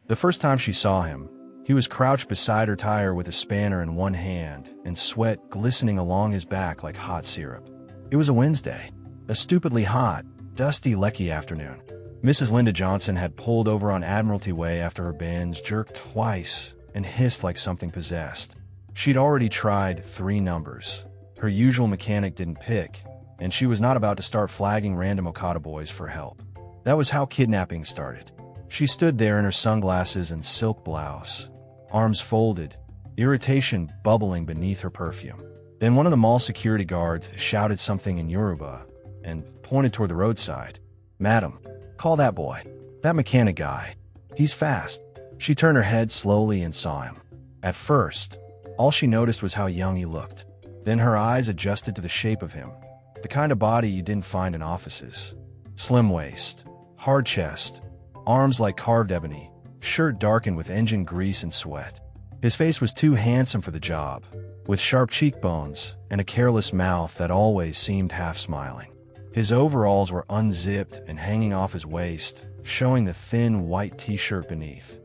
The first time she saw him, he was crouched beside her tire with a spanner in one hand and sweat glistening along his back like hot syrup. It was a Wednesday, a stupidly hot, dusty Lecky afternoon. Mrs. Linda Johnson had pulled over on Admiralty Way after her binge, jerked twice, and hissed like something possessed. She'd already tried 3 numbers. Her usual mechanic didn't pick, and she was not about to start flagging random Okada boys for help. That was how kidnapping started. She stood there in her sunglasses and silk blouse, arms folded, irritation bubbling beneath her perfume. Then one of the mall security guards shouted something in Yoruba and pointed toward the roadside. "Madam, call that boy. That mechanic guy. He's fast." She turned her head slowly and saw him. At first, all she noticed was how young he looked. Then her eyes adjusted to the shape of him, the kind of body you didn't find in offices. Slim waist, hard chest, arms like carved ebony, shirt darkened with engine grease and sweat. His face was too handsome for the job, with sharp cheekbones and a careless mouth that always seemed half smiling. His overalls were unzipped and hanging off his waist, showing the thin white t-shirt beneath,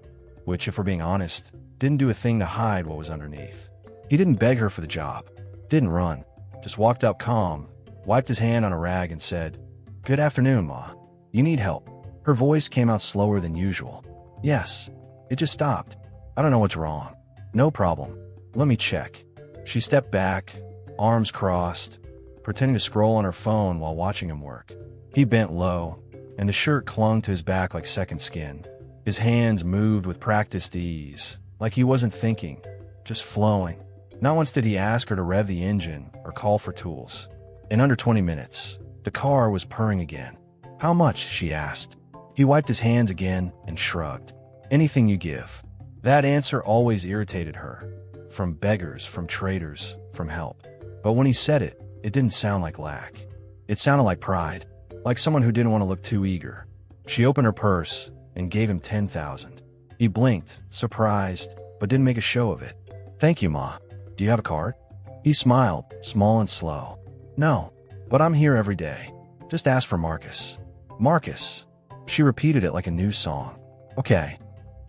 which, if we're being honest, didn't do a thing to hide what was underneath. He didn't beg her for the job, didn't run, just walked up calm, wiped his hand on a rag and said, "Good afternoon, Ma. You need help?" Her voice came out slower than usual. "Yes." It just stopped. "I don't know what's wrong." "No problem. Let me check." She stepped back, arms crossed, pretending to scroll on her phone while watching him work. He bent low, and the shirt clung to his back like second skin. His hands moved with practiced ease, like he wasn't thinking, just flowing. Not once did he ask her to rev the engine or call for tools. In under 20 minutes, the car was purring again. "How much?" she asked. He wiped his hands again and shrugged. "Anything you give." That answer always irritated her. From beggars, from traitors, from help. But when he said it, it didn't sound like lack. It sounded like pride, like someone who didn't want to look too eager. She opened her purse and gave him 10,000. He blinked, surprised, but didn't make a show of it. "Thank you, Ma. Do you have a card?" He smiled, small and slow. "No, but I'm here every day. Just ask for Marcus." "Marcus." She repeated it like a new song. "Okay."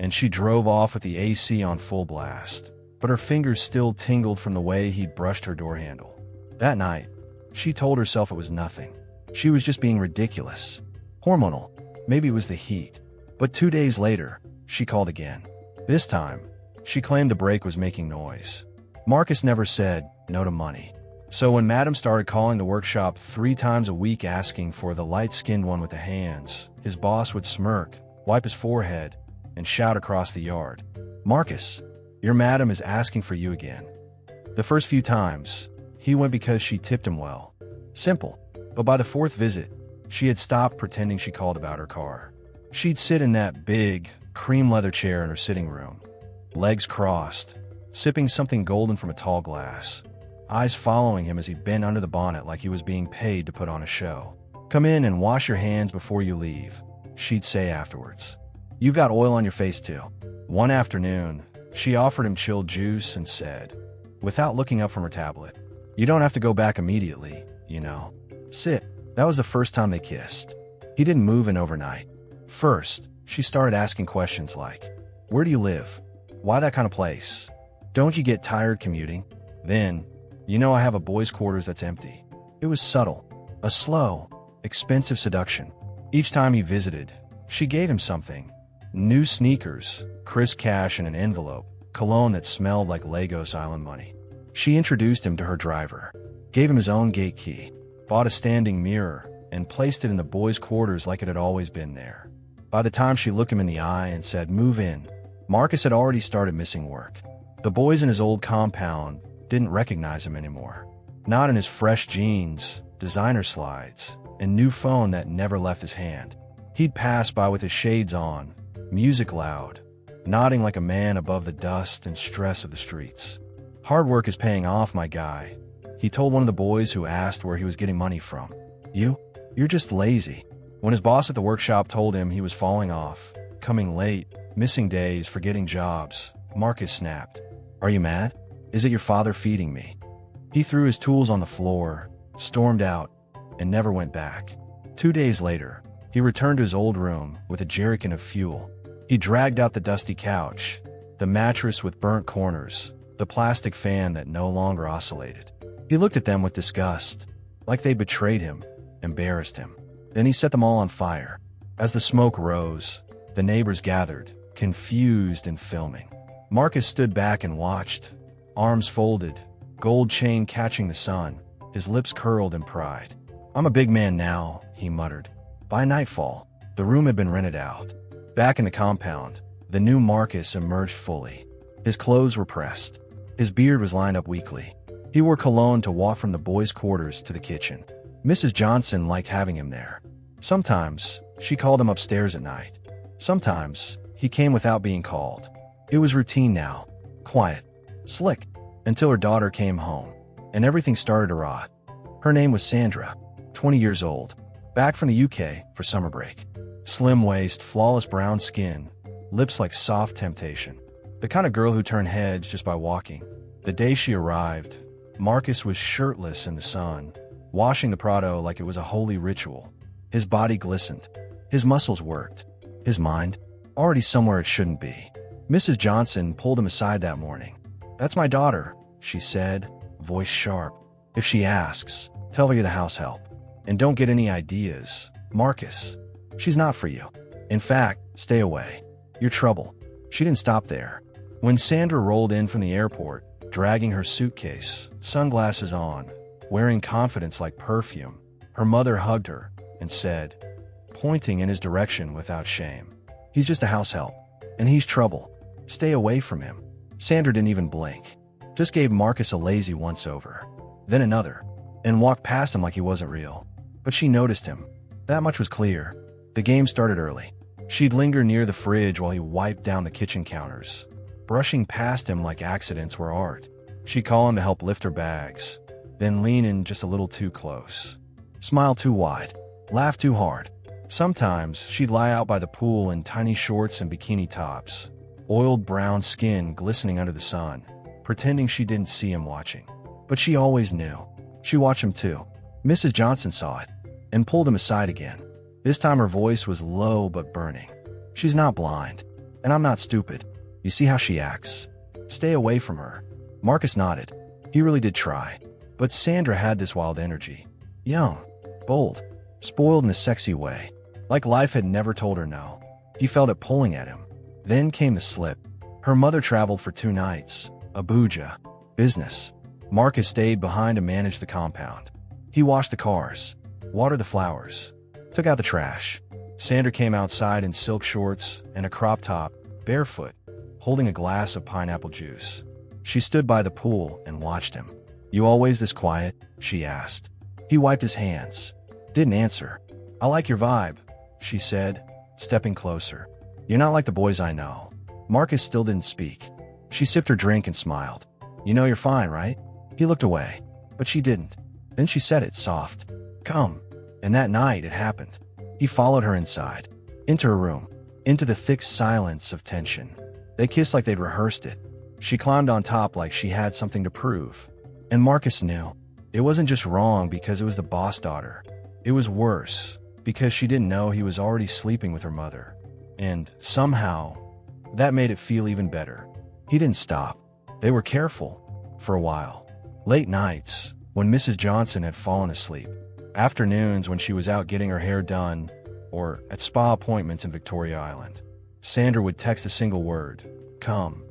And she drove off with the AC on full blast, but her fingers still tingled from the way he'd brushed her door handle. That night, she told herself it was nothing. She was just being ridiculous. Hormonal. Maybe it was the heat. But 2 days later, she called again. This time, she claimed the brake was making noise. Marcus never said no to money. So when Madam started calling the workshop 3 times a week asking for the light-skinned one with the hands, his boss would smirk, wipe his forehead, and shout across the yard, "Marcus, your madam is asking for you again." The first few times, he went because she tipped him well. Simple. But by the 4th visit, she had stopped pretending she called about her car. She'd sit in that big, cream leather chair in her sitting room, legs crossed, sipping something golden from a tall glass, eyes following him as he bent under the bonnet like he was being paid to put on a show. "Come in and wash your hands before you leave," she'd say afterwards. "You've got oil on your face too." One afternoon, she offered him chilled juice and said, without looking up from her tablet, "You don't have to go back immediately, you know. Sit." That was the first time they kissed. He didn't move in overnight. First, she started asking questions like, "Where do you live? Why that kind of place? Don't you get tired commuting?" Then, "You know I have a boys' quarters that's empty." It was subtle, a slow, expensive seduction. Each time he visited, she gave him something. New sneakers, crisp cash in an envelope, cologne that smelled like Lagos Island money. She introduced him to her driver, gave him his own gate key, bought a standing mirror, and placed it in the boys' quarters like it had always been there. By the time she looked him in the eye and said, "Move in," Marcus had already started missing work. The boys in his old compound didn't recognize him anymore. Not in his fresh jeans, designer slides, and new phone that never left his hand. He'd pass by with his shades on, music loud, nodding like a man above the dust and stress of the streets. "Hard work is paying off, my guy," he told one of the boys who asked where he was getting money from. You're just lazy." When his boss at the workshop told him he was falling off, coming late, missing days, forgetting jobs, Marcus snapped. "Are you mad? Is it your father feeding me?" He threw his tools on the floor, stormed out, and never went back. 2 days later, he returned to his old room with a jerrycan of fuel. He dragged out the dusty couch, the mattress with burnt corners, the plastic fan that no longer oscillated. He looked at them with disgust, like they'd betrayed him, embarrassed him. Then he set them all on fire. As the smoke rose, the neighbors gathered, confused and filming. Marcus stood back and watched, arms folded, gold chain catching the sun, his lips curled in pride. "I'm a big man now," he muttered. By nightfall, the room had been rented out. Back in the compound, the new Marcus emerged fully. His clothes were pressed. His beard was lined up weakly. He wore cologne to walk from the boys' quarters to the kitchen. Mrs. Johnson liked having him there. Sometimes, she called him upstairs at night. Sometimes, he came without being called. It was routine now, quiet, slick, until her daughter came home, and everything started to rot. Her name was Sandra, 20 years old, back from the UK for summer break. Slim waist, flawless brown skin, lips like soft temptation. The kind of girl who turned heads just by walking. The day she arrived, Marcus was shirtless in the sun, washing the Prado like it was a holy ritual. His body glistened. His muscles worked. His mind, already somewhere it shouldn't be. Mrs. Johnson pulled him aside that morning. "That's my daughter," she said, voice sharp. "If she asks, tell her you're the house help. And don't get any ideas, Marcus. She's not for you. In fact, stay away. You're trouble." She didn't stop there. When Sandra rolled in from the airport, dragging her suitcase, sunglasses on, wearing confidence like perfume, her mother hugged her and said, pointing in his direction without shame, "He's just a house help, and he's trouble. Stay away from him." Sandra didn't even blink, just gave Marcus a lazy once-over, then another, and walked past him like he wasn't real. But she noticed him. That much was clear. The game started early. She'd linger near the fridge while he wiped down the kitchen counters, brushing past him like accidents were art. She'd call him to help lift her bags, then lean in just a little too close, smile too wide, laugh too hard. Sometimes she'd lie out by the pool in tiny shorts and bikini tops, oiled brown skin glistening under the sun, pretending she didn't see him watching. But she always knew. She watched him too. Mrs. Johnson saw it and pulled him aside again. This time her voice was low but burning. "She's not blind, and I'm not stupid. You see how she acts? Stay away from her." Marcus nodded. He really did try. But Sandra had this wild energy. Young, bold, spoiled in a sexy way, like life had never told her no. He felt it pulling at him. Then came the slip. Her mother traveled for 2 nights. Abuja. Business. Marcus stayed behind to manage the compound. He washed the cars, watered the flowers, took out the trash. Sandra came outside in silk shorts and a crop top, barefoot, holding a glass of pineapple juice. She stood by the pool and watched him. "You always this quiet?" she asked. He wiped his hands. Didn't answer. "I like your vibe," she said, stepping closer. "You're not like the boys I know." Marcus still didn't speak. She sipped her drink and smiled. "You know you're fine, right?" He looked away, but she didn't. Then she said it soft. "Come." And that night it happened. He followed her inside, into her room, into the thick silence of tension. They kissed like they'd rehearsed it. She climbed on top like she had something to prove. And Marcus knew. It wasn't just wrong because it was the boss daughter. It was worse because she didn't know he was already sleeping with her mother. And somehow, that made it feel even better. He didn't stop. They were careful. For a while. Late nights, when Mrs. Johnson had fallen asleep. Afternoons when she was out getting her hair done, or at spa appointments in Victoria Island. Sandra would text a single word, "Come."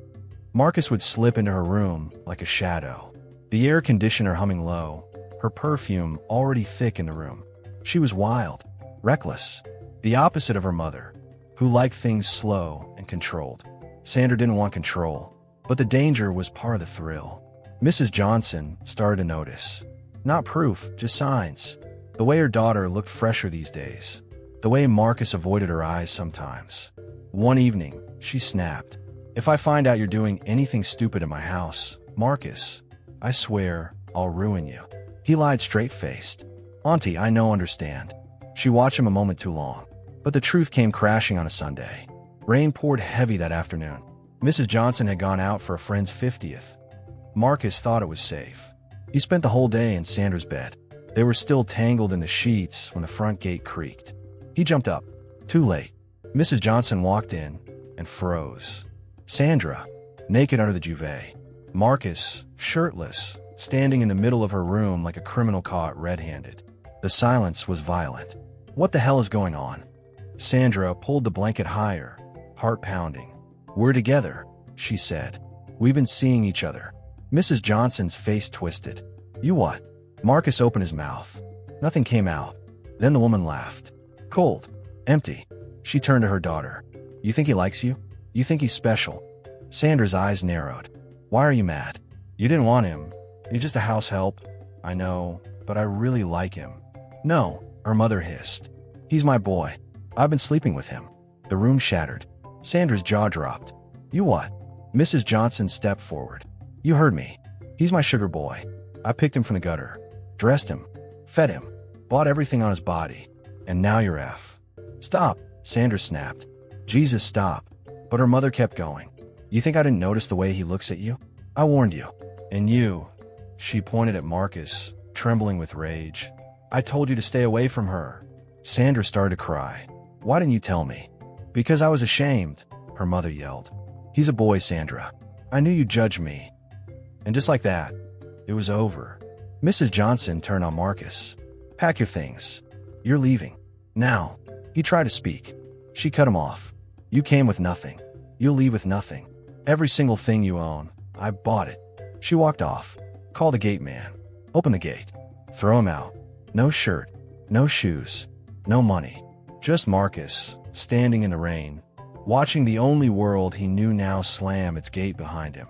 Marcus would slip into her room like a shadow. The air conditioner humming low, her perfume already thick in the room. She was wild, reckless, the opposite of her mother, who liked things slow and controlled. Sandra didn't want control, but the danger was part of the thrill. Mrs. Johnson started to notice. Not proof, just signs. The way her daughter looked fresher these days. The way Marcus avoided her eyes sometimes. One evening, she snapped. "If I find out you're doing anything stupid in my house, Marcus, I swear I'll ruin you." He lied straight-faced. "Auntie, I know, understand." She watched him a moment too long. But the truth came crashing on a Sunday. Rain poured heavy that afternoon. Mrs. Johnson had gone out for a friend's 50th. Marcus thought it was safe. He spent the whole day in Sandra's bed. They were still tangled in the sheets when the front gate creaked. He jumped up. Too late. Mrs. Johnson walked in, and froze. Sandra, naked under the duvet. Marcus, shirtless, standing in the middle of her room like a criminal caught red-handed. The silence was violent. What the hell is going on? Sandra pulled the blanket higher, heart pounding. We're together, she said. We've been seeing each other. Mrs. Johnson's face twisted. You what? Marcus opened his mouth. Nothing came out. Then the woman laughed. Cold. Empty. She turned to her daughter. You think he likes you? You think he's special? Sandra's eyes narrowed. Why are you mad? You didn't want him. You're just a house help. I know, but I really like him. No, her mother hissed. He's my boy. I've been sleeping with him. The room shattered. Sandra's jaw dropped. You what? Mrs. Johnson stepped forward. You heard me. He's my sugar boy. I picked him from the gutter. Dressed him. Fed him. Bought everything on his body. And now you're F. Stop, Sandra snapped. Jesus, stop. But her mother kept going. You think I didn't notice the way he looks at you? I warned you. And you. She pointed at Marcus, trembling with rage. I told you to stay away from her. Sandra started to cry. Why didn't you tell me? Because I was ashamed, her mother yelled. He's a boy, Sandra. I knew you'd judge me. And just like that, it was over. Mrs. Johnson turned on Marcus. Pack your things. You're leaving. Now. He tried to speak. She cut him off. You came with nothing. You'll leave with nothing. Every single thing you own. I bought it. She walked off. Call the gate man. Open the gate. Throw him out. No shirt. No shoes. No money. Just Marcus, standing in the rain, watching the only world he knew now slam its gate behind him.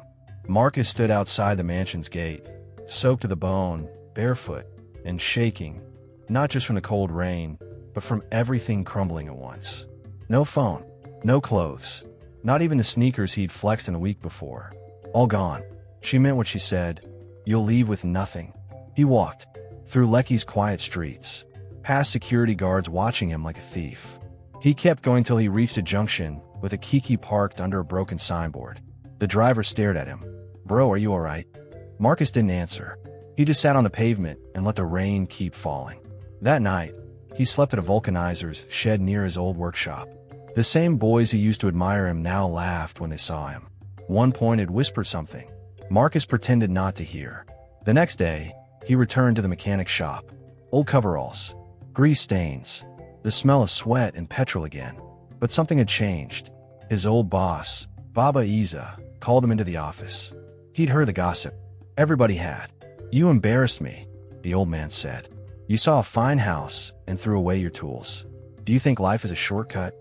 Marcus stood outside the mansion's gate, soaked to the bone, barefoot, and shaking, not just from the cold rain, but from everything crumbling at once. No phone. No clothes. Not even the sneakers he'd flexed in a week before. All gone. She meant what she said. You'll leave with nothing. He walked through Lecky's quiet streets, past security guards watching him like a thief. He kept going till he reached a junction with a Kiki parked under a broken signboard. The driver stared at him. Bro, are you alright? Marcus didn't answer. He just sat on the pavement and let the rain keep falling. That night, he slept at a vulcanizer's shed near his old workshop. The same boys who used to admire him now laughed when they saw him. One pointed, whispered something. Marcus pretended not to hear. The next day, he returned to the mechanic's shop. Old coveralls. Grease stains. The smell of sweat and petrol again. But something had changed. His old boss, Baba Isa, called him into the office. He'd heard the gossip. Everybody had. You embarrassed me, the old man said. You saw a fine house and threw away your tools. Do you think life is a shortcut?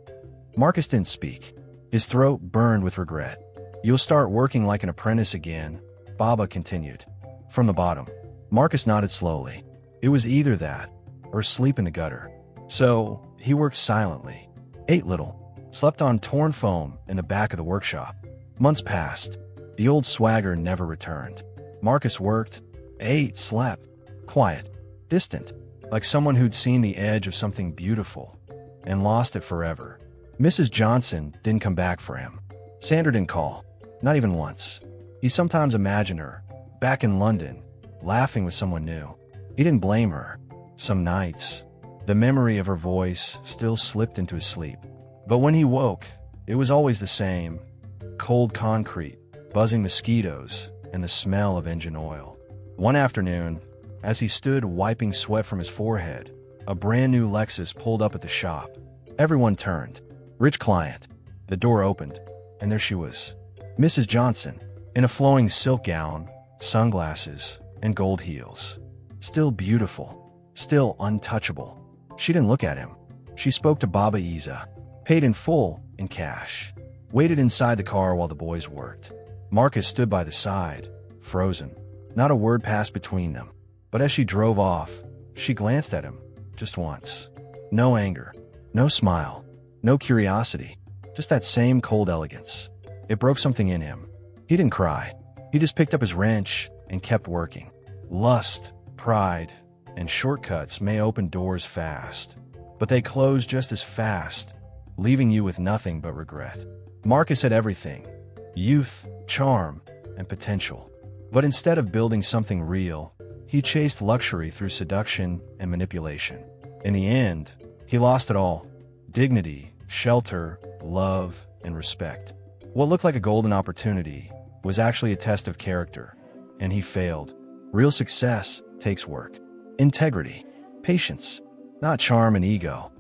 Marcus didn't speak. His throat burned with regret. You'll start working like an apprentice again, Baba continued. From the bottom. Marcus nodded slowly. It was either that, or sleep in the gutter. So, he worked silently. Ate little. Slept on torn foam in the back of the workshop. Months passed. The old swagger never returned. Marcus worked, ate, slept. Quiet. Distant. Like someone who'd seen the edge of something beautiful and lost it forever. Mrs. Johnson didn't come back for him. Sandra didn't call. Not even once. He sometimes imagined her, back in London, laughing with someone new. He didn't blame her. Some nights, the memory of her voice still slipped into his sleep. But when he woke, it was always the same. Cold concrete, buzzing mosquitoes, and the smell of engine oil. One afternoon, as he stood wiping sweat from his forehead, a brand new Lexus pulled up at the shop. Everyone turned. Rich client. The door opened, and there she was. Mrs. Johnson, in a flowing silk gown, sunglasses, and gold heels. Still beautiful. Still untouchable. She didn't look at him. She spoke to Baba Isa, paid in full, in cash. Waited inside the car while the boys worked. Marcus stood by the side, frozen. Not a word passed between them. But as she drove off, she glanced at him, just once. No anger. No smile. No curiosity. Just that same cold elegance. It broke something in him. He didn't cry. He just picked up his wrench and kept working. Lust, pride, and shortcuts may open doors fast, but they close just as fast, leaving you with nothing but regret. Marcus had everything. Youth, charm, and potential. But instead of building something real, he chased luxury through seduction and manipulation. In the end, he lost it all. Dignity, shelter, love, and respect. What looked like a golden opportunity was actually a test of character, and he failed. Real success takes work, integrity, patience, not charm and ego.